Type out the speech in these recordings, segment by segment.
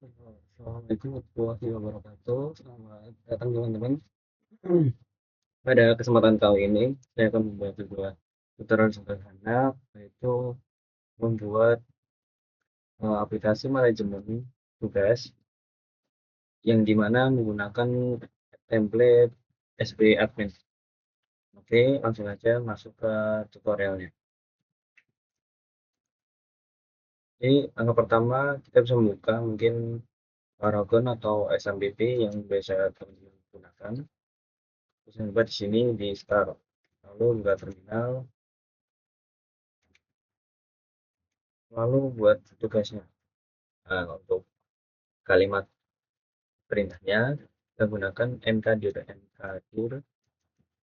Assalamualaikum warahmatullahi wabarakatuh. Selamat datang teman-teman. Pada kesempatan kali ini, saya akan membuat sebuah tutorial sederhana, yaitu membuat aplikasi manajemen tugas yang dimana menggunakan template SB Admin. Oke, langsung aja masuk ke tutorialnya. Jadi, langkah pertama kita bisa membuka mungkin Paragon atau SMPP yang biasa teman-teman gunakan. Terus coba di sini di start, lalu buka terminal, lalu buat tugasnya. Nah, untuk kalimat perintahnya kita gunakan mkdir,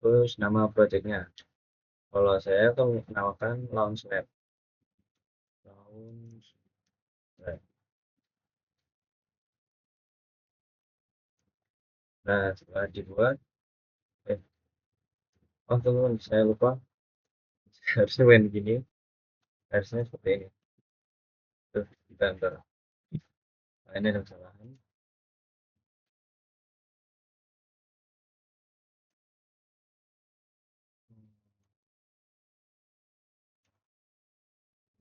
terus nama projectnya. Kalau saya akan menamakan Launchpad. Launchpad. Nah, setelah dibuat, eh, oh teman, saya lupa, harusnya main begini, harusnya seperti ini. Tuh, kita enter. Nah, ini ada kesalahan.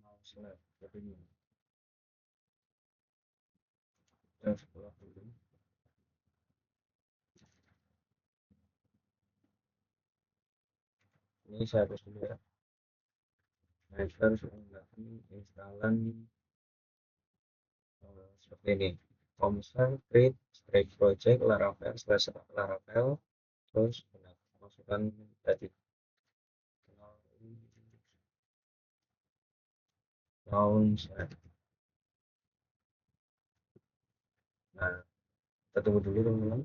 Launchpad, seperti ini. Dan setelah dulu. Ini saya hapus dulu ya. Nah, kita harus menggunakan instalan seperti ini. Komsel create strike project laravel slash laravel, terus masukkan tadi launchpad. Nah, kita tunggu dulu teman-teman.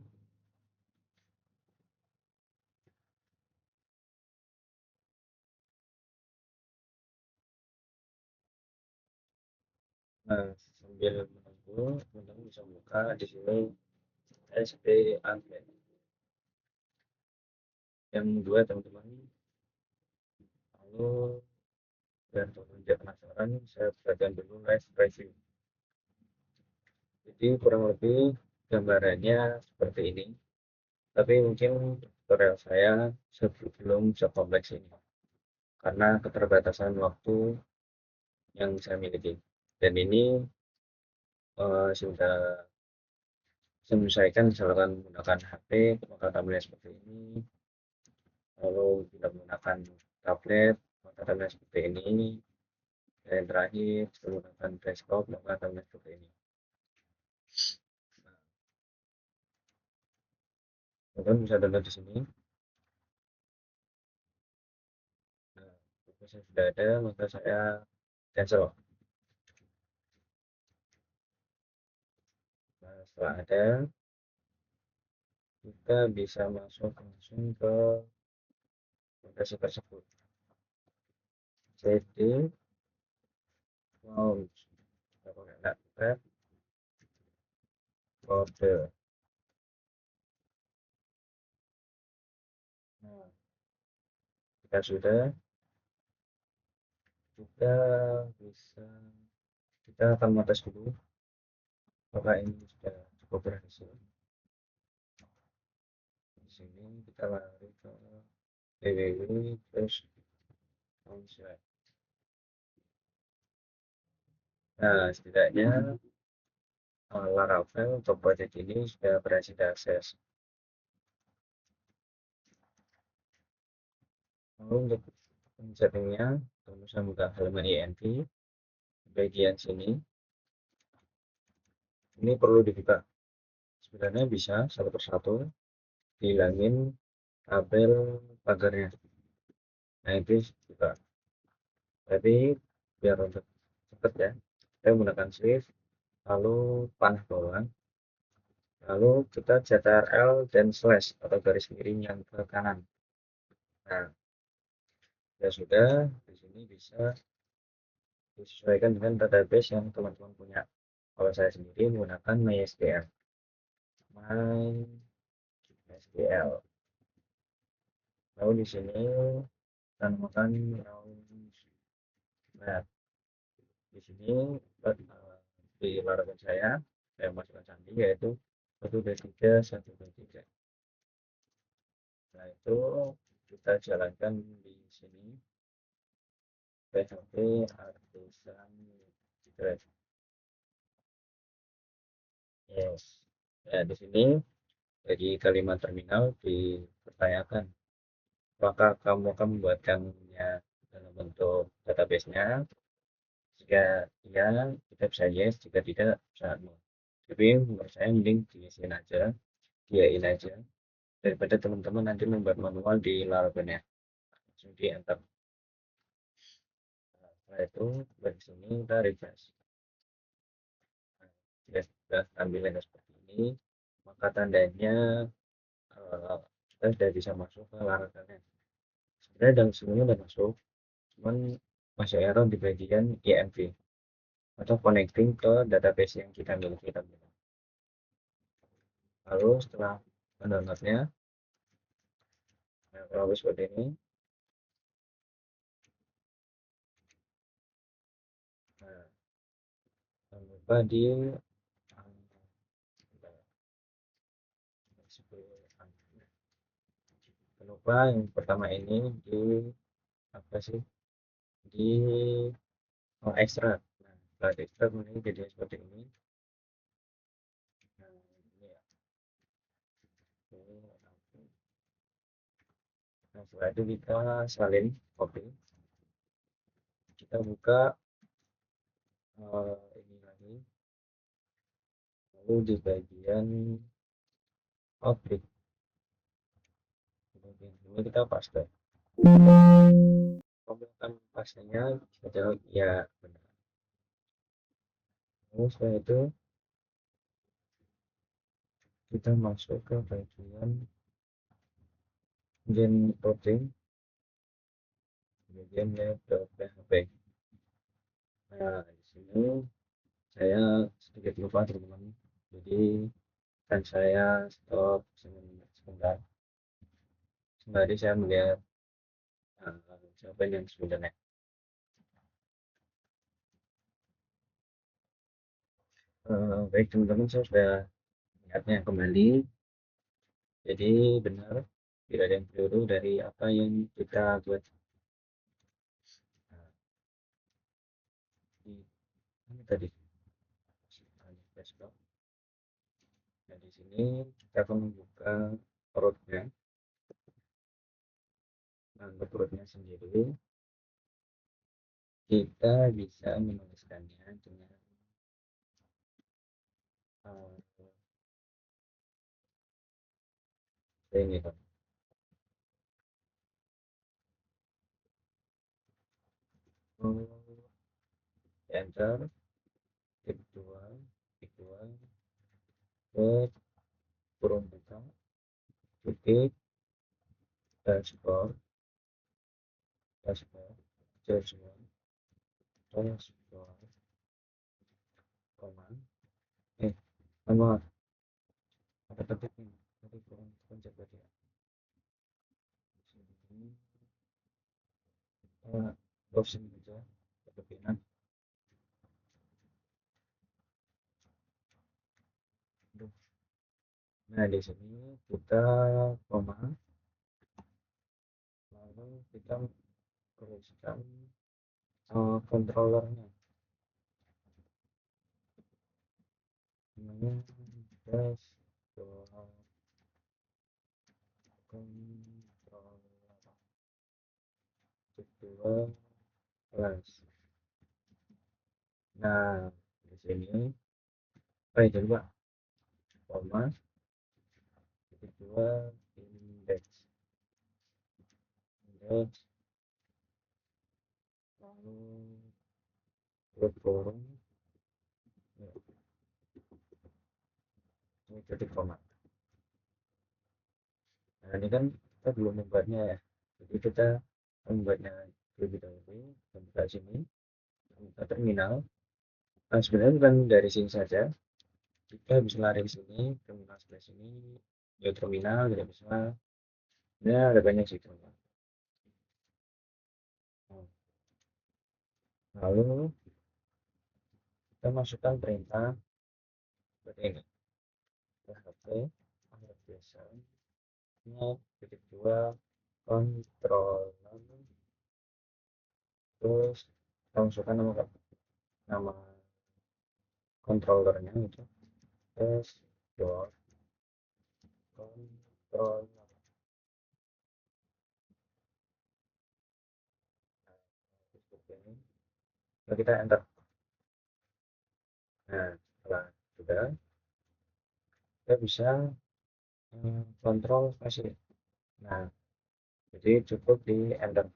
Nah, sambil menunggu teman-teman bisa buka di sini SP admin yang dua teman-teman. Lalu biar teman-teman tidak penasaran, saya bagikan dulu live preview. Jadi kurang lebih gambarannya seperti ini, tapi mungkin tutorial saya sebelum sekompleks ini karena keterbatasan waktu yang saya miliki. Dan ini sudah saya menyesuaikan misalkan menggunakan HP, maka tampilannya seperti ini. Lalu bila menggunakan tablet, maka tampilannya seperti ini. Dan yang terakhir, menggunakan desktop, maka tampilannya seperti ini. Kemudian bisa download di sini. Nah, jika saya sudah ada, maka saya cancel. Nah, setelah ada, kita bisa masuk langsung ke aplikasi tersebut. CD launch, kita pakai laptop, kode. Nah, jika sudah, kita bisa kita akan mengetes dulu apakah ini sudah cukup berhasil. Di sini kita lari ke www terus launchpad. Nah, setidaknya Laravel untuk project ini sudah berhasil diakses. Lalu untuk settingnya, kita bisa buka halaman INV bagian sini. Ini perlu dibuka. Sebenarnya bisa satu persatu dihilangin tabel pagarnya. Nah, itu juga. Tapi biar untuk cepat ya, saya menggunakan shift, lalu panah bawah, lalu kita ctrl dan slash atau garis miring yang ke kanan. Nah, ya sudah, di sini bisa disesuaikan dengan database yang teman-teman punya. Kalau saya sendiri menggunakan MySQL. MySQL. Lalu di sini kita namakan Launchpad. Di sini di Laravel saya saya masukkan sandi yaitu 123 123. Nah itu kita jalankan di sini PHP artisan secret. Yes. Ya di sini jadi kalimat terminal dipertanyakan apakah kamu akan membuatkannya dalam bentuk database-nya. Jika iya, kita bisa yes, jika tidak bisa no. Tapi menurut saya mending diisiin aja, diain aja daripada teman-teman nanti membuat manual di Laravelnya. Langsung di enter. Nah, setelah itu dari sini kita refresh. Nah, jika sudah tampilannya seperti ini, maka tandanya kita sudah bisa masuk ke Laravelnya. Sebenarnya dalam semuanya sudah masuk, cuman masih error di bagian IMV atau connecting ke database yang kita miliki. Lalu setelah mendownloadnya, nah, kalau seperti ini, nah, jangan lupa di jangan lupa yang pertama ini di apa sih di ekstrak. Nah, setelah ekstrak ini jadi seperti ini. Nah, ini ya. Nah, setelah itu kita salin copy, kita buka ini lagi, lalu di bagian output ini kita paste. Pembuatan pastenya kita jawab ya benar. Lalu setelah itu kita masuk ke bagian gen routing bagian lab.php. Nah di sini saya sedikit lupa teman-teman, jadi kan saya stop sebentar sembari saya melihat jawaban yang sebenarnya. Baik teman-teman, saya sudah lihatnya kembali. Jadi benar, tidak ada yang keliru dari apa yang kita buat. Nah, ini tadi desktop. Nah di sini kita akan membuka rootnya. Nah untuk rootnya sendiri kita bisa menuliskannya dengan ini kan. Enter equal equal ke kurung buka titik dashboard dashboard dashboard dashboard koma sama ada ketik ini tadi kurang pencet tadi ya. Sini kita browsing aja kepinan. Nah di sini kita koma, lalu kita tuliskan controllernya namanya dashboard controller kedua kelas. Nah di sini coba koma kedua indeks indeks lalu kurung ya, ini titik koma. Nah ini kan kita belum membuatnya ya, jadi kita membuatnya lebih dahulu. Kita buka sini, buka terminal. Nah sebenarnya bukan dari sini saja, kita bisa lari ke sini, terminal sebelah sini, ya terminal tidak bisa. Ya ada banyak sih teman. Lalu kita masukkan perintah seperti ini. PHP application titik dua controller, terus kita masukkan nama controllernya itu s dot controller. Seperti ini. Lalu kita enter. Nah, setelah sudah, kita bisa kontrol spasi. Nah, jadi cukup di enter.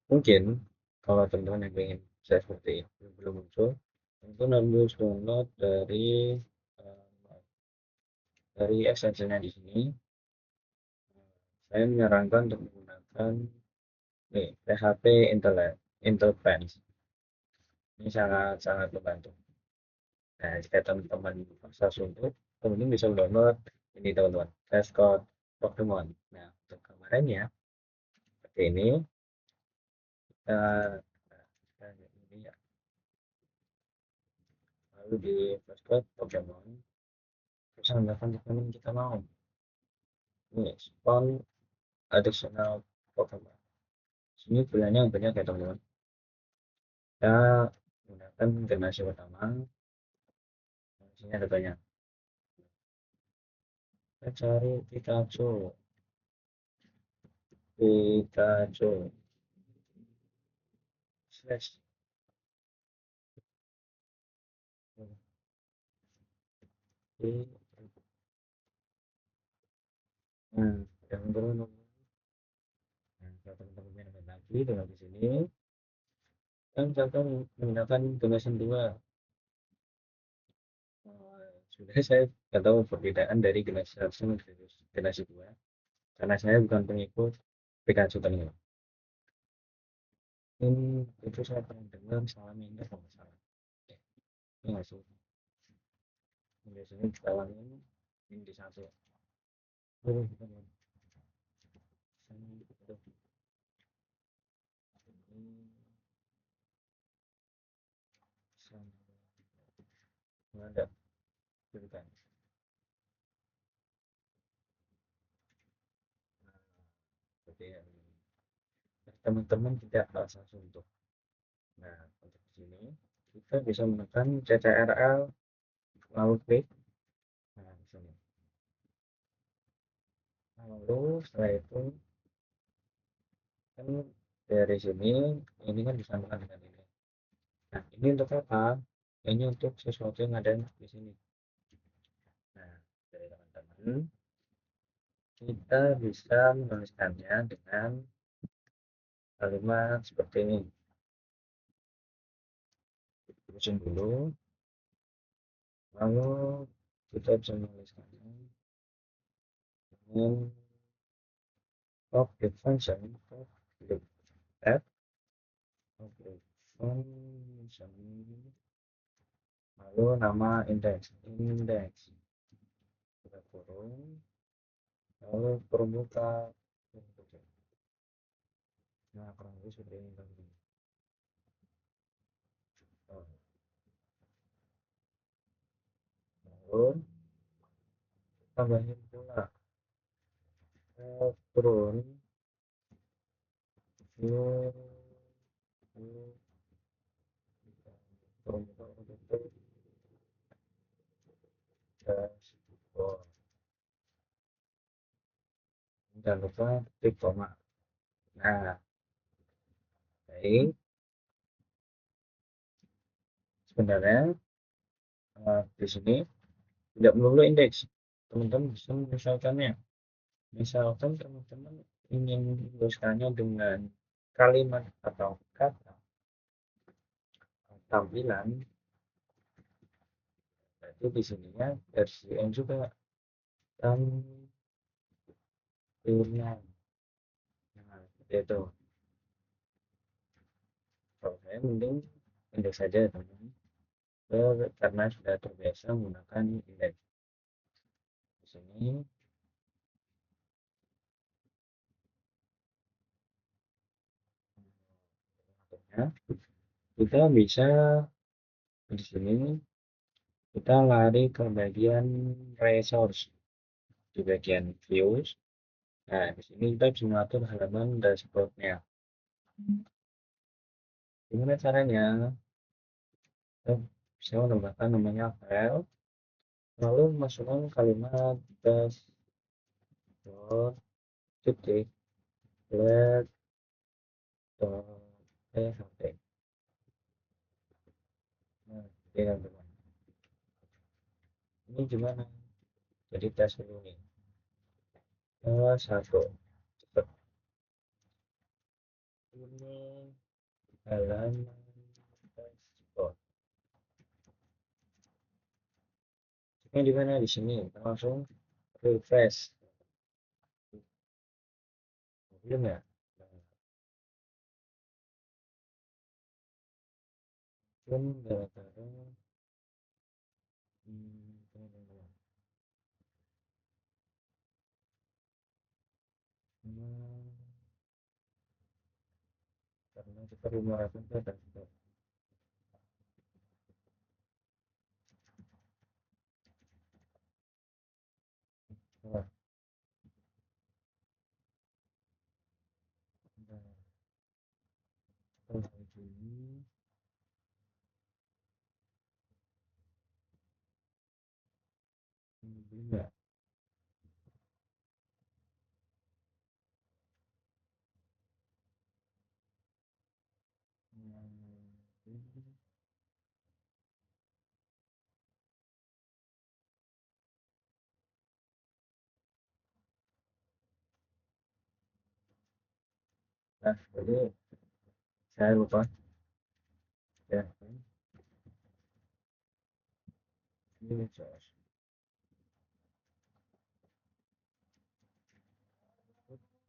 Mungkin kalau teman-teman yang ingin saya seperti ini belum muncul, tentu harus download dari extensionnya di sini. Saya menyarankan untuk menggunakan PHP Intel Pens. Ini sangat membantu. Nah, jika teman-teman paksa suntuk, teman-teman bisa download ini teman-teman, Flashcode Pokemon. Nah, untuk gambarannya seperti ini. Kita, ini ya. Lalu di Flashcode Pokemon, bisa menambahkan Pokemon kita mau. Ini spawn additional Pokemon. Sini pilihannya banyak ya teman-teman. Kita menggunakan generasi pertama. Di sini ada banyak. Kita cari Pikachu. Slash. Nah, yang turun. Nah, kalau teman-teman yang lagi dengan di sini, kan contoh menggunakan donation 2. Sebenarnya saya nggak tahu perbedaan dari generasi 1 sama generasi 2, karena saya bukan pengikut Pikachu tadi. Ini itu saya pernah dengar salah minta kalau nggak salah. Ini nggak sih? Biasanya dikawalin ini di satu. Oh, bukan, bukan. Ini nggak ada, bukan. Seperti yang teman-teman tidak merasa suntuk. Nah, untuk di sini kita bisa menekan CTRL lalu klik. Nah, di sini. Lalu setelah itu kan dari sini ini kan disambungkan dengan ini. Nah, ini untuk apa? Ini untuk sesuatu yang ada di sini. Nah, dari teman-teman kita bisa menuliskannya dengan kalimat seperti ini. Tulisin dulu, lalu kita bisa menuliskannya dengan object function, object add, object function, lalu nama index kita kurung, lalu permuka. Nah, kurang lebih seperti ini tadi. Lalu tambahin pula turun permuka untuk dashboard. Jangan lupa klik koma. Nah, baik. Sebenarnya di sini tidak melulu indeks. Teman-teman bisa menyesuaikannya. Misalkan teman-teman ingin menuliskannya dengan kalimat atau kata tampilan, berarti di sininya versi yang juga tampilan. Nah, seperti itu. Kalau saya mending indeks saja teman-teman, karena sudah terbiasa menggunakan indeks. Di sini kita bisa di sini Kita lari ke bagian resource di bagian views. Nah, di sini kita bisa mengatur halaman dashboardnya. Gimana caranya? Kita bisa menambahkan namanya file, lalu masukkan kalimat dashboard titik flat php. Nah, ini teman-teman. Ini gimana? Jadi tes dulu nih. Satu. Cepet. Ini halaman dashboard. Ini di mana? Di sini. Kita langsung refresh. Belum ya? Belum gara-gara karena kita belum melakukan dashboard. Nah, nah, ini belum ya? Nah, jadi saya lupa ya. Ini jelas.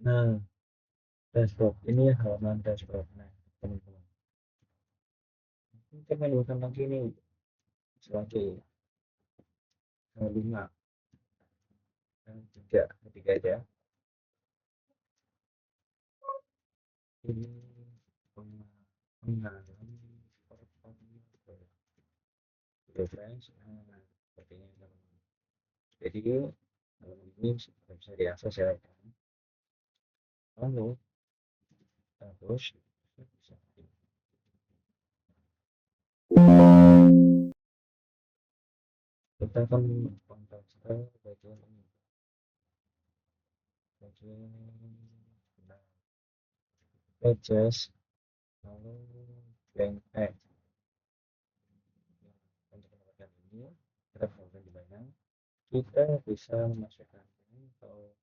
Nah, dashboard ini halaman dashboard. Nah, teman-teman. Kita menemukan lagi nih sebagai 5 dan 3 ketiga aja. Ini pengalaman reference. Nah, sepertinya teman-teman. Jadi ini bisa diakses ya. Lalu terus kita akan kontak ke bagian ini, bagian nah, pages, lalu blank page. Untuk mendapatkan ini kita bisa di mana kita bisa memasukkan ini atau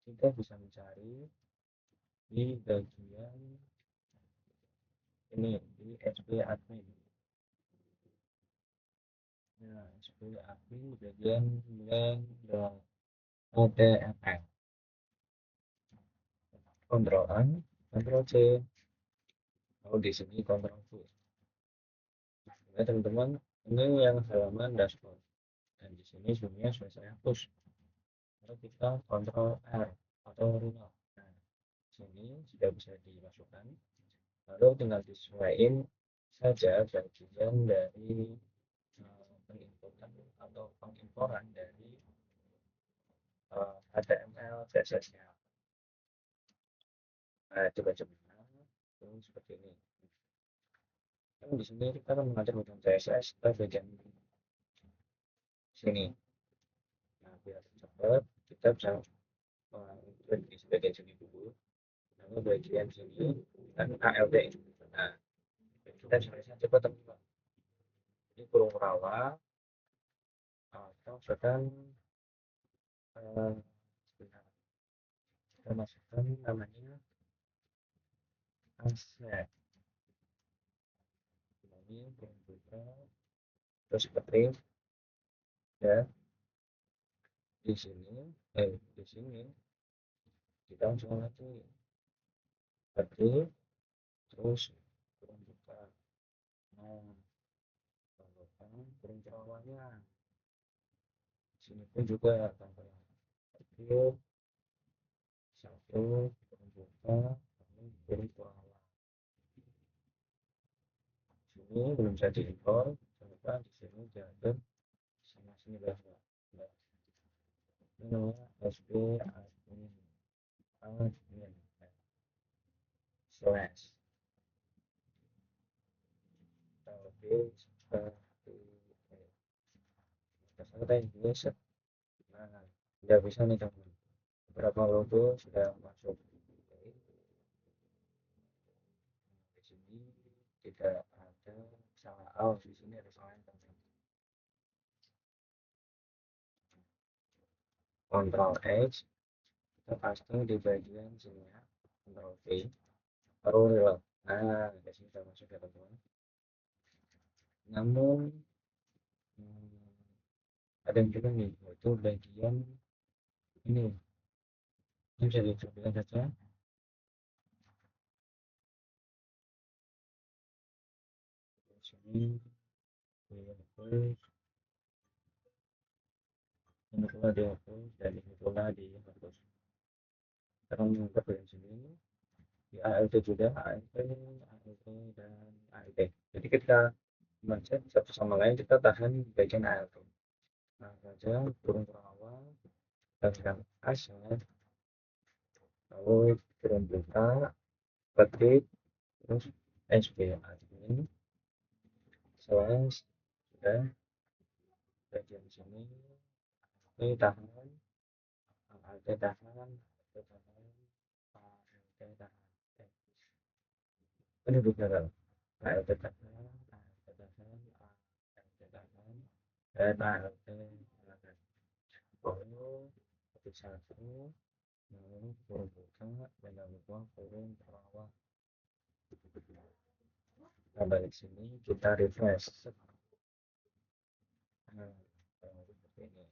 kita bisa mencari di bagian ini di SP admin. Nah, SP admin di bagian blank.html. Ctrl A, Ctrl C, lalu di sini Ctrl V. Ya teman-teman, ini yang halaman dashboard dan di sini sebenarnya sudah saya hapus. Lalu kita Ctrl R atau renal. Nah, sini sudah bisa dimasukkan. Lalu tinggal disesuaikan saja bagian dari penginputan atau pengimporan dari HTML CSS-nya. Nah, coba-coba seperti ini. Kan di sini kita akan mengatur bagian CSS ke bagian sini. Nah, biar cepat kita bisa di bagian sini dulu. Lalu bagian sini kan ALT. Nah, kita selesai cepat teman-teman. Ini kurung rawa atau sedang kita masukkan namanya aset. Ini berbuka terus ketik ya di sini kita langsung nanti ketik terus berbuka. Nah, tambahkan kurung rawanya. Sini pun juga tambah ketik satu berbuka kurung rawa. Sini belum saya diimpor, coba di sini diatur ini udah ini namanya SP admin admin slash lebih seperti ini. Kita Indonesia. Nah, sudah bisa nih teman. Beberapa logo sudah masuk. Di sini tidak ada salah. Oh, di sini ada salah teman. Ctrl X, kita pasting di bagian sini ya. Ctrl V, baru reload. Nah, di sini sudah masuk ya teman. Namun ada yang juga nih, yaitu bagian ini. Ini bisa ditampilkan saja. Di sini dihapus, ini pula dihapus, dan ini pula dihapus. Sekarang mengangkat di sini di ALT juga, ALT, ALT, dan ALT. Jadi kita mencet satu sama lain, kita tahan bagian ALT. Nah, saja turun ke awal, tekan aset, lalu turun buka, ketik, terus SP admin, slash, sudah bagian sini, ini tahan, ALT tahan, ALT tahan, ALT tahan. Ini beneran. ALT tahan, ALT tahan, ALT tahan, dan ALT tahan. Lalu ketik satu, lalu turun buka, dan jangan lupa turun ke bawah. Nah, balik sini kita refresh. Nah, seperti ini.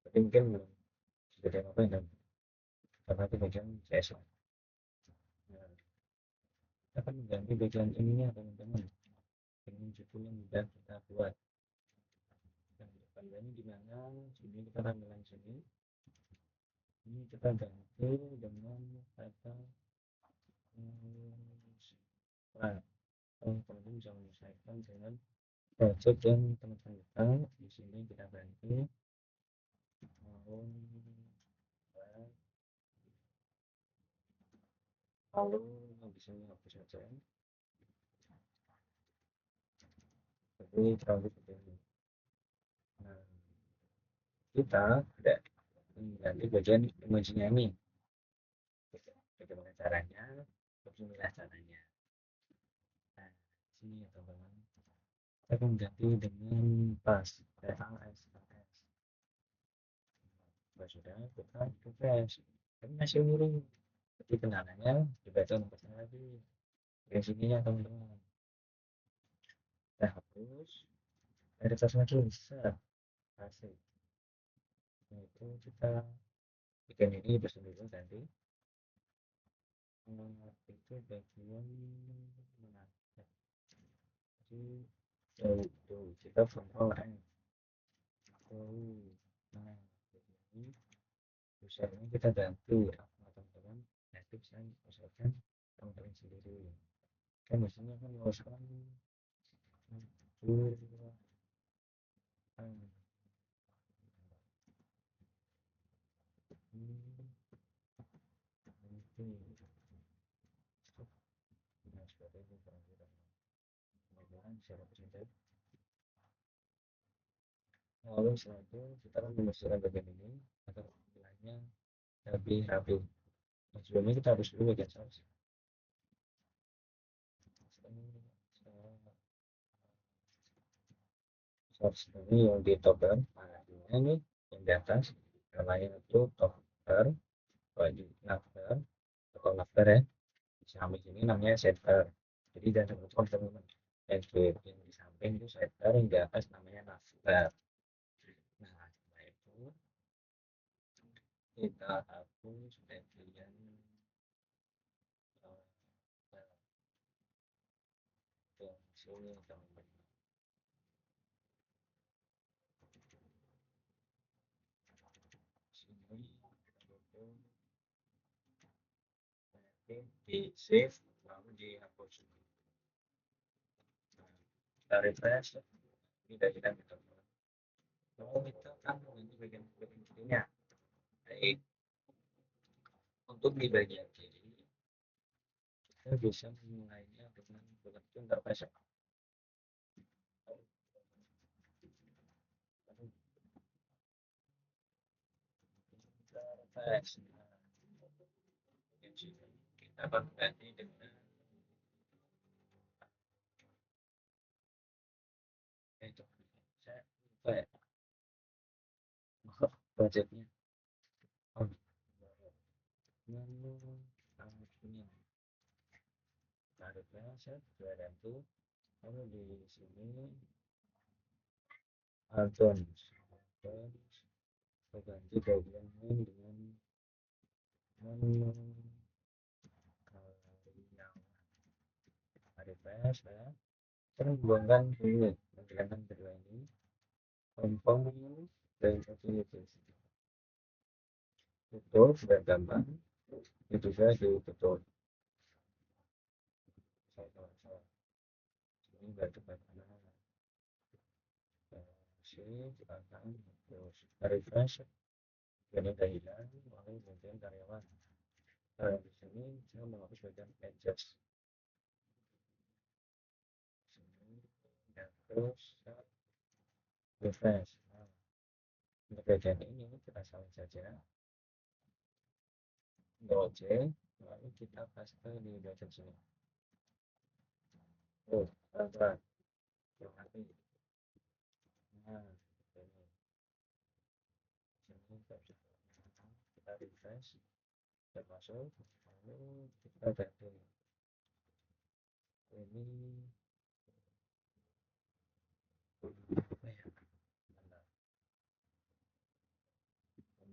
Tapi mungkin sudah apa ini? Karena itu bagian CSS. Nah, kita akan mengganti bagian ininya teman-teman. Dengan judul yang sudah kita buat. Yang depannya di mana? Sini kita tampilan sini. Ini kita ganti dengan kata nah, teman-teman bisa menyesuaikan dengan project yang teman-teman buka. Di sini kita ganti lalu di sini hapus saja. Jadi terlalu seperti ini. Nah, kita ada ganti bagian emojinya ini. Bagaimana caranya? Beginilah caranya. Nah, sini ya teman-teman. Kita akan ganti dengan pas PAS. Sudah kita refresh. Tapi masih miring. Jadi kenangannya dibaca nomornya lagi. Dari sininya teman-teman. Kita hapus. Ada tas lagi bisa. Kasih. Nah, itu kita bikin ini bersama dulu nanti. Itu bagian mana? Jadi kita control N. Nah, ini usahanya kita ganti teman-teman. Nanti saya usahakan teman-teman sendiri. Kan biasanya kan usahakan lalu setelah itu kita akan memasukkan bagian ini agar tampilannya lebih rapi. Nah, sebelumnya kita harus dulu bagian source. Source ini yang di top bar, ini yang di atas, yang lain itu top bar, baju navbar atau navbar ya. Sampai sini namanya sidebar. Jadi jangan lupa teman-teman. Yang di samping itu sidebar, yang di atas namanya navbar. Nah, setelah itu kita hapus bagian sini teman-teman. Sini di save lalu dihapus. Kita refresh. Ini sudah kita teman-teman. kalau kita kan ini bagian kirinya. Baik, untuk di bagian kiri kita bisa memulainya dengan begitu interface. Interface. Kita berganti dengan itu. Saya lupa ya. Budgetnya. Oh, menu admin. Tarifnya saya sudah ganti. Lalu di sini add-ons. Saya ganti bagian ini dengan menu tarifnya saya menghubungkan ini menggunakan kedua ini confirm dan utilities itu sudah gampang itu saya ditutup saya ini nggak cepat sih akan terus refresh dan udah hilang lalu bagian karyawan di sini saya menghapus bagian adjust sini dan terus refresh. Nah, untuk bagian ini kita salin saja Ctrl+C lalu kita paste di bagian sini. Oh, pelan-pelan. Nah, ini sini kita refresh dan masuk lalu kita ganti ini apa ya,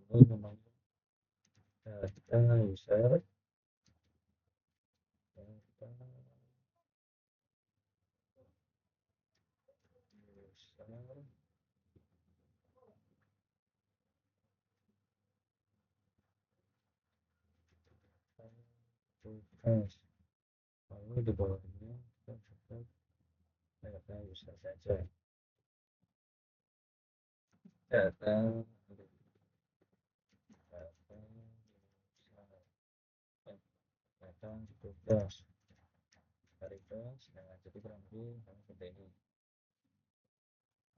ini namanya data user data user refresh lalu di bawahnya kita coba data user saja data data tugas refresh nah jadi kurang lebih seperti ini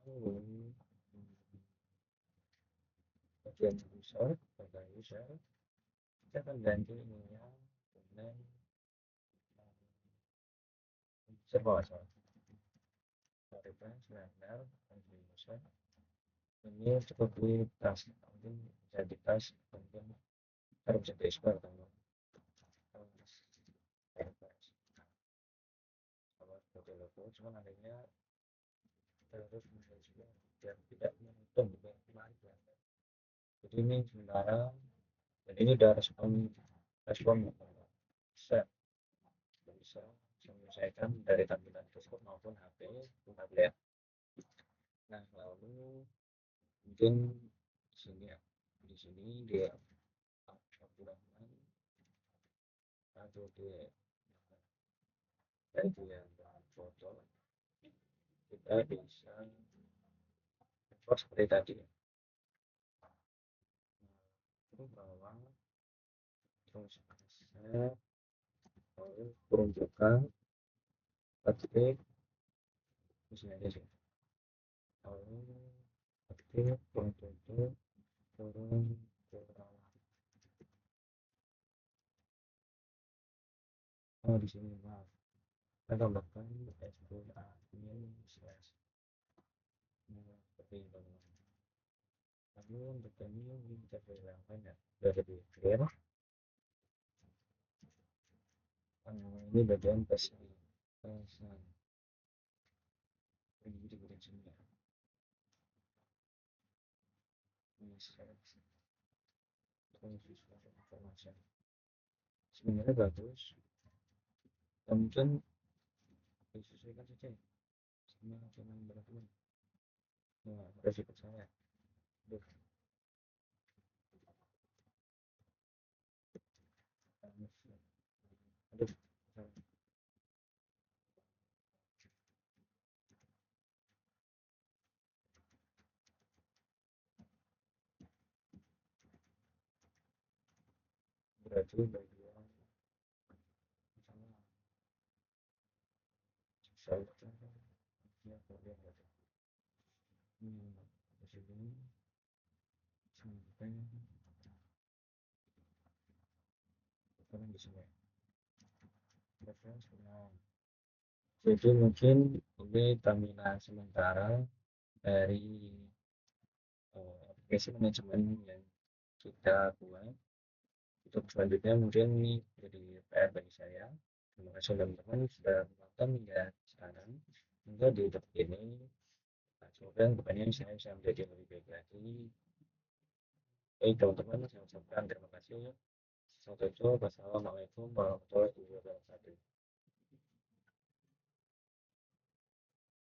lalu bagian user data user kita akan ganti ininya dengan server refresh benar user ini cukup di tas mungkin bisa di tas mungkin harus bisa diekspor kalau seperti logo cuman adanya terus juga biar tidak menutup jadi ini sementara dan ini udah respon set bisa menyelesaikan dari tampilan desktop maupun HP tablet. Nah lalu mungkin di sini dia tampilan atau dia bagian foto kita bisa import seperti tadi ke bawah terus set lalu peruntukan ketik di sini aja sih lalu ketik peruntukan turun ke bawah di sini maaf kita tambahkan admin slash seperti ini lalu untuk ini kita hilangkan ya sudah lebih clear. Ini bagian pesan ini di bagian sini ya ini informasi sebenarnya bagus mungkin disesuaikan saja sama channel berapa nah harus ikut saya aduh aduh 1 bagian sama ya kemudian ada di sini sampai sekarang di sini jadi mungkin ini tampilan sementara dari aplikasi manajemen yang kita buat. Untuk selanjutnya mungkin ini jadi PR bagi saya. Terima kasih teman-teman sudah menonton hingga sekarang. Semoga di topik ini semoga kedepannya saya bisa menjadi lebih baik lagi. Baik teman-teman, saya ucapkan terima kasih. Sampai jumpa. Wassalamualaikum warahmatullahi wabarakatuh.